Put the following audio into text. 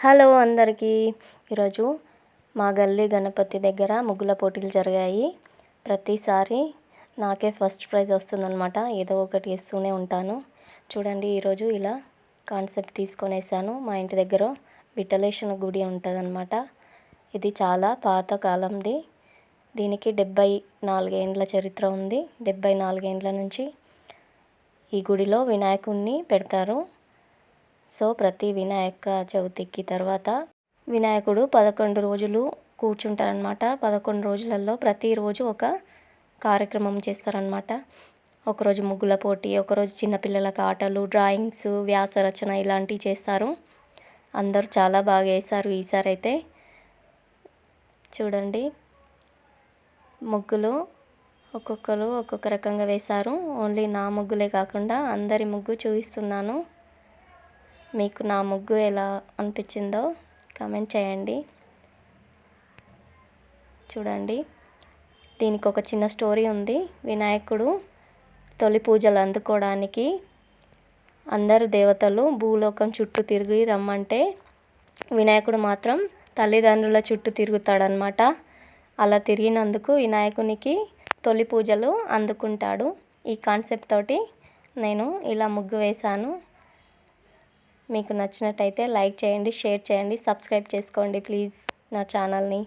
Hello అందరికీ. ఈరోజు మా గల్లీ గణపతి దగ్గర ముగ్గుల పోటీలు జరిగాయి. ప్రతిసారి నాకే ఫస్ట్ ప్రైజ్ వస్తుందన్నమాట. ఏదో ఒకటి వేస్తూనే ఉంటాను. చూడండి, ఈరోజు ఇలా కాన్సెప్ట్ తీసుకొని వేసాను. మా ఇంటి దగ్గర విఠలేశ్వర గుడి ఉంటుందన్నమాట. ఇది చాలా పాత కాలంది. దీనికి 74 ఏండ్ల చరిత్ర ఉంది. 74 ఏండ్ల నుంచి ఈ గుడిలో వినాయకుడిని పెడతారు. సో ప్రతి వినాయక చవితికి తర్వాత వినాయకుడు 11 రోజులు కూర్చుంటారనమాట. 11 రోజులలో ప్రతిరోజు ఒక కార్యక్రమం చేస్తారనమాట. ఒకరోజు ముగ్గుల పోటీ, ఒకరోజు చిన్నపిల్లలకు ఆటలు, డ్రాయింగ్స్, వ్యాసరచన ఇలాంటివి చేస్తారు. అందరూ చాలా బాగా వేశారు ఈసారి అయితే. చూడండి, ముగ్గులు ఒక్కొక్కరు ఒక్కొక్క రకంగా వేశారు. ఓన్లీ నా ముగ్గులే కాకుండా అందరి ముగ్గు చూపిస్తున్నాను. మీకు నా ముగ్గు ఎలా అనిపించిందో కామెంట్ చేయండి. చూడండి, దీనికి ఒక చిన్న స్టోరీ ఉంది. వినాయకుడు తొలి పూజలు అందుకోవడానికి అందరు దేవతలు భూలోకం చుట్టూ తిరిగి రమ్మంటే వినాయకుడు మాత్రం తల్లిదండ్రుల చుట్టూ తిరుగుతాడనమాట. అలా తిరిగినందుకు వినాయకునికి తొలి పూజలు అందుకుంటాడు. ఈ కాన్సెప్ట్ తోటి నేను ఇలా ముగ్గు వేశాను. మీకు నచ్చినట్టయితే లైక్ చేయండి, షేర్ చేయండి, సబ్స్క్రైబ్ చేసుకోండి ప్లీజ్ నా ఛానల్ని.